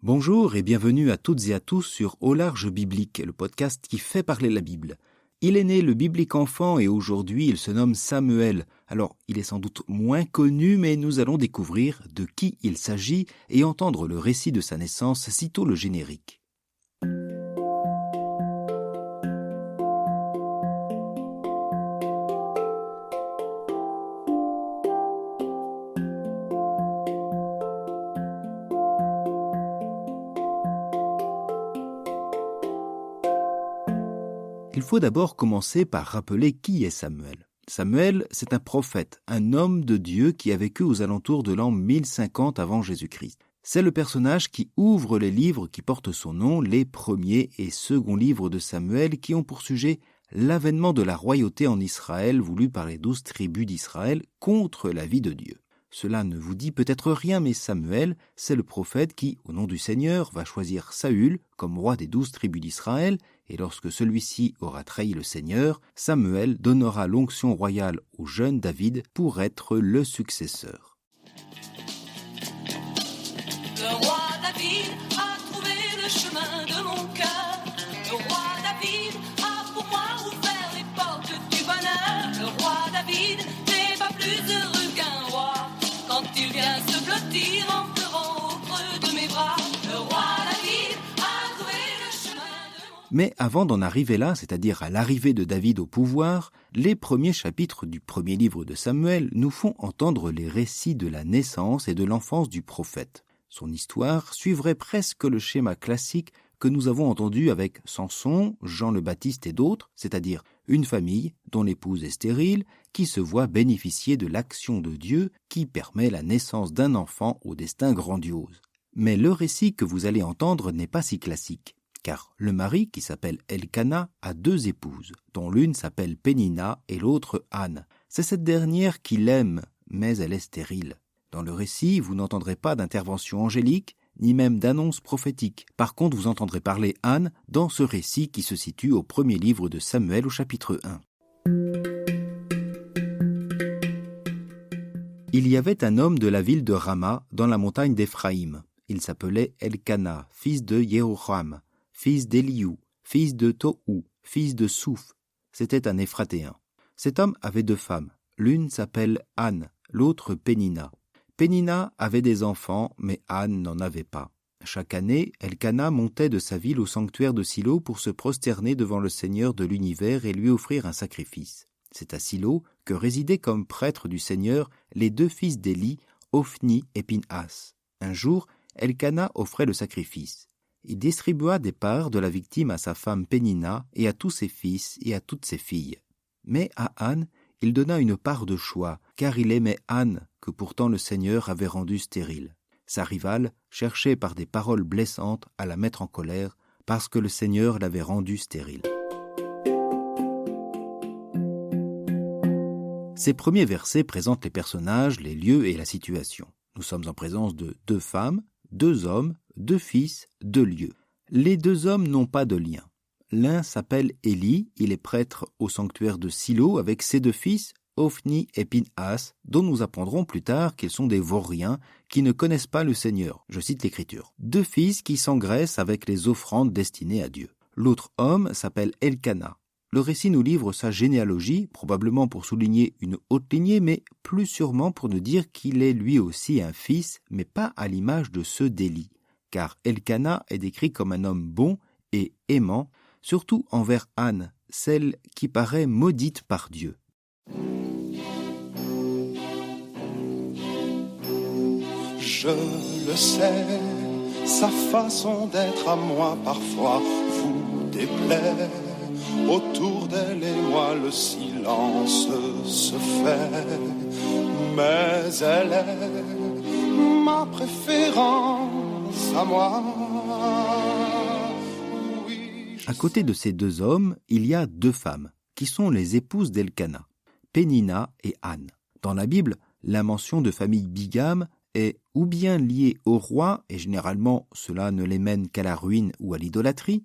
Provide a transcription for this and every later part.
Bonjour et bienvenue à toutes et à tous sur Au Large Biblique, le podcast qui fait parler la Bible. Il est né le biblique enfant et aujourd'hui il se nomme Samuel. Alors, il est sans doute moins connu, mais nous allons découvrir de qui il s'agit et entendre le récit de sa naissance sitôt le générique. Il faut d'abord commencer par rappeler qui est Samuel. Samuel, c'est un prophète, un homme de Dieu qui a vécu aux alentours de l'an 1050 avant Jésus-Christ. C'est le personnage qui ouvre les livres qui portent son nom, les premiers et seconds livres de Samuel qui ont pour sujet l'avènement de la royauté en Israël voulu par les 12 tribus d'Israël contre la vie de Dieu. Cela ne vous dit peut-être rien, mais Samuel, c'est le prophète qui, au nom du Seigneur, va choisir Saül comme roi des 12 tribus d'Israël, et lorsque celui-ci aura trahi le Seigneur, Samuel donnera l'onction royale au jeune David pour être le successeur. Le roi David a trouvé le chemin de mon cœur. Le roi David a pour moi ouvert les portes du bonheur. Le roi David n'est pas plus heureux qu'un roi quand il vient se blottir en pleurant au creux de mes bras. Le roi David a trouvé le chemin de mon... Mais avant d'en arriver là, c'est-à-dire à l'arrivée de David au pouvoir, les premiers chapitres du premier livre de Samuel nous font entendre les récits de la naissance et de l'enfance du prophète. Son histoire suivrait presque le schéma classique que nous avons entendu avec Samson, Jean le Baptiste et d'autres, c'est-à-dire une famille dont l'épouse est stérile, qui se voit bénéficier de l'action de Dieu qui permet la naissance d'un enfant au destin grandiose. Mais le récit que vous allez entendre n'est pas si classique, car le mari, qui s'appelle Elkana, a 2 épouses, dont l'une s'appelle Pénina et l'autre Anne. C'est cette dernière qui l'aime, mais elle est stérile. Dans le récit, vous n'entendrez pas d'intervention angélique, ni même d'annonce prophétique. Par contre, vous entendrez parler Anne dans ce récit qui se situe au premier livre de Samuel au chapitre 1. Il y avait un homme de la ville de Rama, dans la montagne d'Éphraïm. Il s'appelait Elkana, fils de Yeroham, fils d'Eliou, fils de Tohu, fils de Souf. C'était un Éphratéen. Cet homme avait 2 femmes. L'une s'appelle Anne, l'autre Pénina. Pénina avait des enfants, mais Anne n'en avait pas. Chaque année, Elkana montait de sa ville au sanctuaire de Silo pour se prosterner devant le Seigneur de l'univers et lui offrir un sacrifice. C'est à Silo que résidaient comme prêtres du Seigneur les 2 fils d'Éli, Ophni et Pinhas. Un jour, Elkana offrait le sacrifice. Il distribua des parts de la victime à sa femme Pénina et à tous ses fils et à toutes ses filles. Mais à Anne, il donna une part de choix, car il aimait Anne, que pourtant le Seigneur avait rendue stérile. Sa rivale cherchait par des paroles blessantes à la mettre en colère, parce que le Seigneur l'avait rendue stérile. Ces premiers versets présentent les personnages, les lieux et la situation. Nous sommes en présence de 2 femmes, 2 hommes, 2 fils, 2 lieux. Les 2 hommes n'ont pas de lien. L'un s'appelle Élie, il est prêtre au sanctuaire de Silo avec ses 2 fils, Ophni et Pinhas, dont nous apprendrons plus tard qu'ils sont des vauriens qui ne connaissent pas le Seigneur. Je cite l'Écriture. 2 fils qui s'engraissent avec les offrandes destinées à Dieu. L'autre homme s'appelle Elkana. Le récit nous livre sa généalogie, probablement pour souligner une haute lignée, mais plus sûrement pour nous dire qu'il est lui aussi un fils, mais pas à l'image de ceux d'Élie. Car Elkana est décrit comme un homme bon et aimant, surtout envers Anne, celle qui paraît maudite par Dieu. Je le sais, sa façon d'être à moi parfois vous déplaît. Autour d'elle et moi le silence se fait, mais elle est ma préférence à moi. À côté de ces 2 hommes, il y a 2 femmes, qui sont les épouses d'Elkana, Pénina et Anne. Dans la Bible, la mention de famille bigame est ou bien liée au roi, et généralement cela ne les mène qu'à la ruine ou à l'idolâtrie,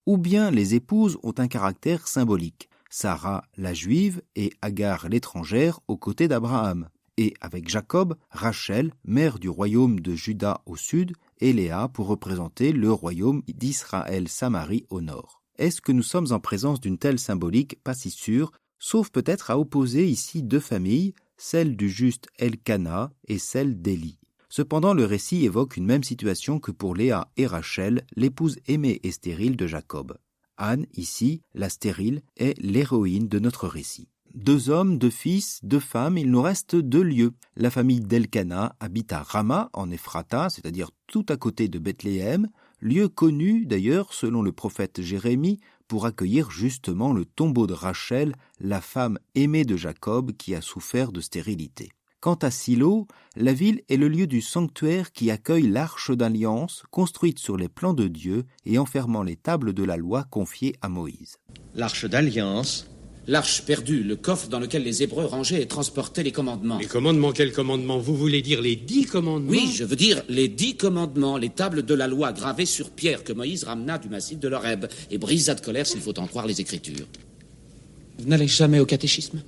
ou bien les épouses ont un caractère symbolique. Sarah la juive et Agar l'étrangère aux côtés d'Abraham, et avec Jacob, Rachel, mère du royaume de Juda au sud, et Léa pour représenter le royaume d'Israël-Samarie au nord. Est-ce que nous sommes en présence d'une telle symbolique? Pas si sûr, sauf peut-être à opposer ici deux familles, celle du juste Elkana et celle d'Élie. Cependant, le récit évoque une même situation que pour Léa et Rachel, l'épouse aimée et stérile de Jacob. Anne, ici, la stérile, est l'héroïne de notre récit. 2 hommes, 2 fils, 2 femmes, il nous reste 2 lieux. La famille d'Elkana habite à Rama, en Ephrata, c'est-à-dire tout à côté de Bethléem, lieu connu d'ailleurs, selon le prophète Jérémie, pour accueillir justement le tombeau de Rachel, la femme aimée de Jacob qui a souffert de stérilité. Quant à Silo, la ville est le lieu du sanctuaire qui accueille l'arche d'alliance, construite sur les plans de Dieu et enfermant les tables de la loi confiées à Moïse. L'arche d'alliance. L'arche perdue, le coffre dans lequel les Hébreux rangeaient et transportaient les commandements. Les commandements, quels commandements? Vous voulez dire les 10 commandements? Oui, je veux dire les 10 commandements, les tables de la loi gravées sur pierre que Moïse ramena du massif de l'Horeb et brisa de colère s'il faut en croire les Écritures. Vous n'allez jamais au catéchisme?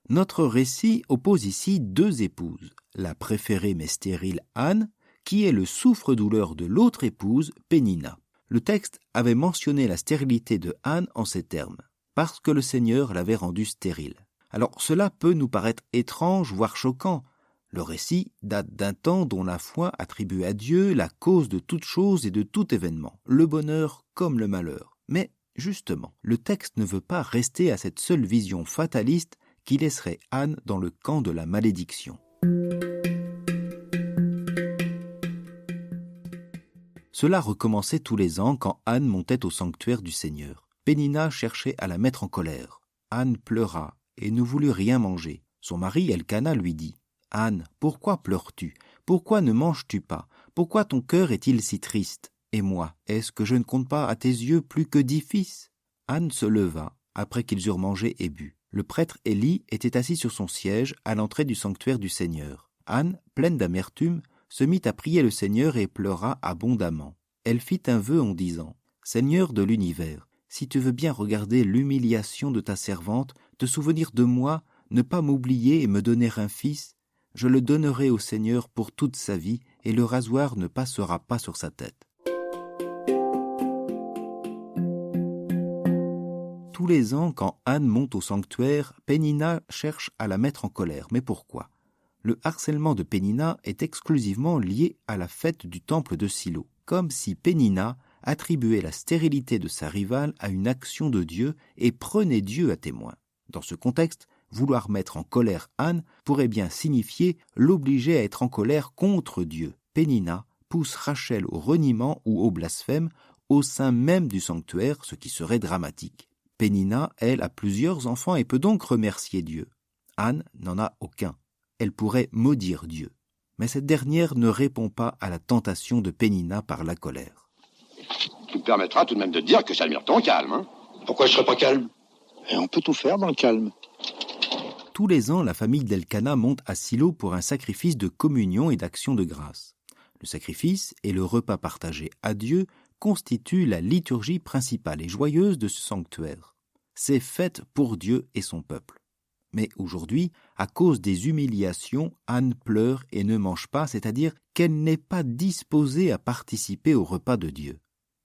Notre récit oppose ici 2 épouses, la préférée mais stérile Anne, qui est le souffre-douleur de l'autre épouse, Pénina. Le texte avait mentionné la stérilité de Anne en ces termes, parce que le Seigneur l'avait rendue stérile. Alors cela peut nous paraître étrange, voire choquant. Le récit date d'un temps dont la foi attribue à Dieu la cause de toute chose et de tout événement, le bonheur comme le malheur. Mais justement, le texte ne veut pas rester à cette seule vision fataliste qui laisserait Anne dans le camp de la malédiction. Cela recommençait tous les ans quand Anne montait au sanctuaire du Seigneur. Pénina cherchait à la mettre en colère. Anne pleura et ne voulut rien manger. Son mari Elkana lui dit « Anne, pourquoi pleures-tu? Pourquoi ne manges-tu pas? Pourquoi ton cœur est-il si triste? Et moi, est-ce que je ne compte pas à tes yeux plus que 10 fils ?» Anne se leva, après qu'ils eurent mangé et bu. Le prêtre Élie était assis sur son siège à l'entrée du sanctuaire du Seigneur. Anne, pleine d'amertume, se mit à prier le Seigneur et pleura abondamment. Elle fit un vœu en disant « Seigneur de l'univers, si tu veux bien regarder l'humiliation de ta servante, te souvenir de moi, ne pas m'oublier et me donner un fils, je le donnerai au Seigneur pour toute sa vie et le rasoir ne passera pas sur sa tête. » Tous les ans, quand Anne monte au sanctuaire, Pénina cherche à la mettre en colère. Mais pourquoi? Le harcèlement de Pénina est exclusivement lié à la fête du temple de Silo, comme si Pénina attribuait la stérilité de sa rivale à une action de Dieu et prenait Dieu à témoin. Dans ce contexte, vouloir mettre en colère Anne pourrait bien signifier l'obliger à être en colère contre Dieu. Pénina pousse Rachel au reniement ou au blasphème au sein même du sanctuaire, ce qui serait dramatique. Pénina, elle, a plusieurs enfants et peut donc remercier Dieu. Anne n'en a aucun. Elle pourrait maudire Dieu. Mais cette dernière ne répond pas à la tentation de Pénina par la colère. Tu me permettras tout de même de te dire que j'admire ton calme, hein? Pourquoi je serais pas calme? Et on peut tout faire dans le calme. Tous les ans, la famille d'Elkana monte à Silo pour un sacrifice de communion et d'action de grâce. Le sacrifice et le repas partagé à Dieu constituent la liturgie principale et joyeuse de ce sanctuaire. C'est fête pour Dieu et son peuple. Mais aujourd'hui, à cause des humiliations, Anne pleure et ne mange pas, c'est-à-dire qu'elle n'est pas disposée à participer au repas de Dieu.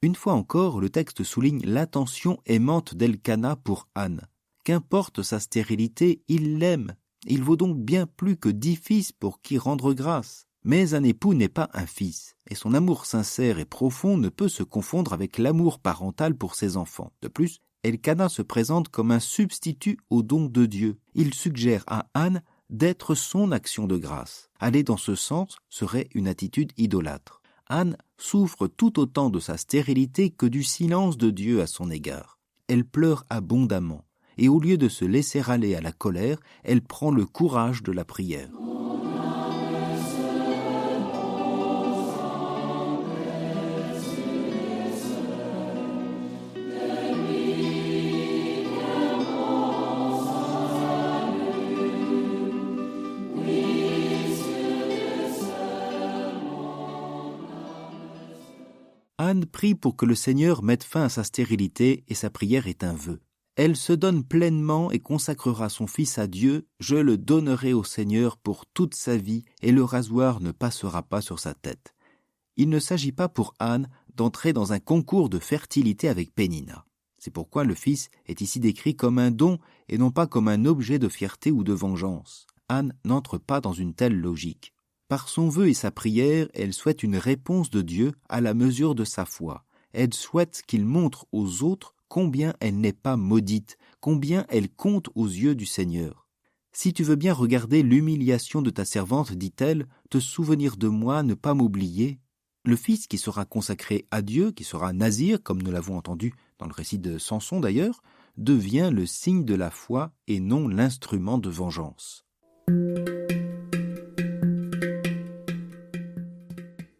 Une fois encore, le texte souligne l'attention aimante d'Elkana pour Anne. Qu'importe sa stérilité, il l'aime. Il vaut donc bien plus que 10 fils pour qui rendre grâce. Mais un époux n'est pas un fils, et son amour sincère et profond ne peut se confondre avec l'amour parental pour ses enfants. De plus, Elkana se présente comme un substitut au don de Dieu. Il suggère à Anne d'être son action de grâce. Aller dans ce sens serait une attitude idolâtre. Anne souffre tout autant de sa stérilité que du silence de Dieu à son égard. Elle pleure abondamment, et au lieu de se laisser aller à la colère, elle prend le courage de la prière. Anne prie pour que le Seigneur mette fin à sa stérilité et sa prière est un vœu. Elle se donne pleinement et consacrera son fils à Dieu. « Je le donnerai au Seigneur pour toute sa vie et le rasoir ne passera pas sur sa tête. » il ne s'agit pas pour Anne d'entrer dans un concours de fertilité avec Pénina. C'est pourquoi le fils est ici décrit comme un don et non pas comme un objet de fierté ou de vengeance. Anne n'entre pas dans une telle logique. Par son vœu et sa prière, elle souhaite une réponse de Dieu à la mesure de sa foi. Elle souhaite qu'il montre aux autres combien elle n'est pas maudite, combien elle compte aux yeux du Seigneur. « Si tu veux bien regarder l'humiliation de ta servante, dit-elle, te souvenir de moi, ne pas m'oublier. » Le fils qui sera consacré à Dieu, qui sera nazir, comme nous l'avons entendu dans le récit de Samson d'ailleurs, devient le signe de la foi et non l'instrument de vengeance.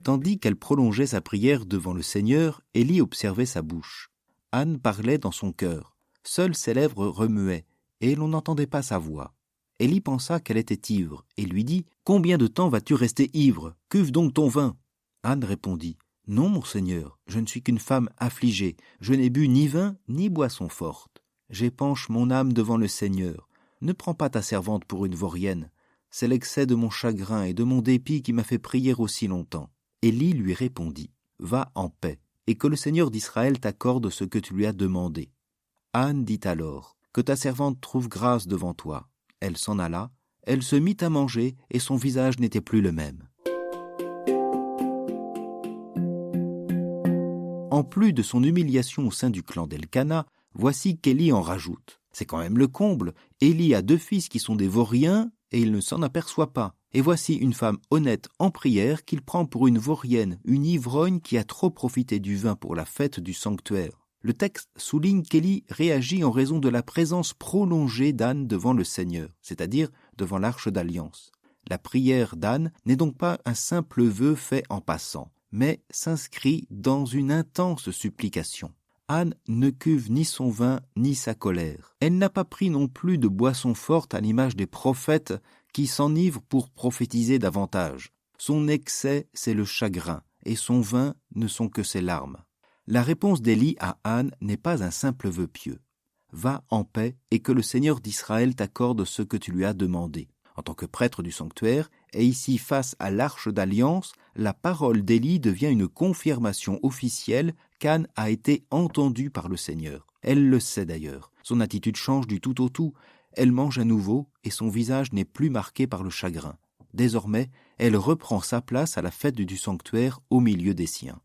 Tandis qu'elle prolongeait sa prière devant le Seigneur, Élie observait sa bouche. Anne parlait dans son cœur. Seules ses lèvres remuaient, et l'on n'entendait pas sa voix. Élie pensa qu'elle était ivre, et lui dit « Combien de temps vas-tu rester ivre ? Cuve donc ton vin !» Anne répondit « Non, mon Seigneur, je ne suis qu'une femme affligée. Je n'ai bu ni vin, ni boisson forte. J'épanche mon âme devant le Seigneur. Ne prends pas ta servante pour une vaurienne. C'est l'excès de mon chagrin et de mon dépit qui m'a fait prier aussi longtemps. » Élie lui répondit « Va en paix, et que le Seigneur d'Israël t'accorde ce que tu lui as demandé. » Anne dit alors « Que ta servante trouve grâce devant toi. » Elle s'en alla, elle se mit à manger, et son visage n'était plus le même. En plus de son humiliation au sein du clan d'Elkana, voici qu'Élie en rajoute. C'est quand même le comble. Élie a 2 fils qui sont des vauriens, et il ne s'en aperçoit pas. Et voici une femme honnête en prière qu'il prend pour une vaurienne, une ivrogne qui a trop profité du vin pour la fête du sanctuaire. Le texte souligne qu'Élie réagit en raison de la présence prolongée d'Anne devant le Seigneur, c'est-à-dire devant l'arche d'alliance. La prière d'Anne n'est donc pas un simple vœu fait en passant, mais s'inscrit dans une intense supplication. Anne ne cuve ni son vin ni sa colère. Elle n'a pas pris non plus de boisson forte à l'image des prophètes qui s'enivrent pour prophétiser davantage. Son excès, c'est le chagrin, et son vin ne sont que ses larmes. La réponse d'Élie à Anne n'est pas un simple vœu pieux. Va en paix et que le Seigneur d'Israël t'accorde ce que tu lui as demandé. En tant que prêtre du sanctuaire, et ici face à l'arche d'alliance, la parole d'Élie devient une confirmation officielle qu'Anne a été entendue par le Seigneur. Elle le sait d'ailleurs. Son attitude change du tout au tout. Elle mange à nouveau et son visage n'est plus marqué par le chagrin. Désormais, elle reprend sa place à la fête du sanctuaire au milieu des siens.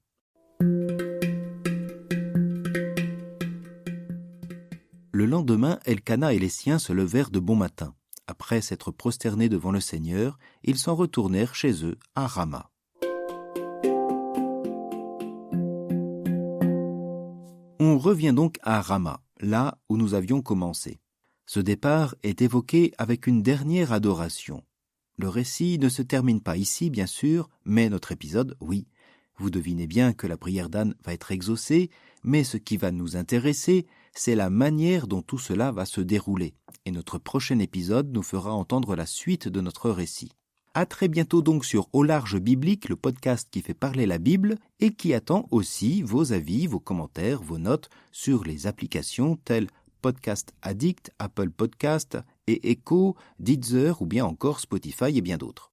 Le lendemain, Elkana et les siens se levèrent de bon matin. Après s'être prosternés devant le Seigneur, ils s'en retournèrent chez eux à Rama. On revient donc à Rama, là où nous avions commencé. Ce départ est évoqué avec une dernière adoration. Le récit ne se termine pas ici, bien sûr, mais notre épisode, oui. Vous devinez bien que la prière d'Anne va être exaucée, mais ce qui va nous intéresser, c'est la manière dont tout cela va se dérouler. Et notre prochain épisode nous fera entendre la suite de notre récit. À très bientôt donc sur Au Large Biblique, le podcast qui fait parler la Bible et qui attend aussi vos avis, vos commentaires, vos notes sur les applications telles Podcast Addict, Apple Podcast et Echo, Deezer ou bien encore Spotify et bien d'autres.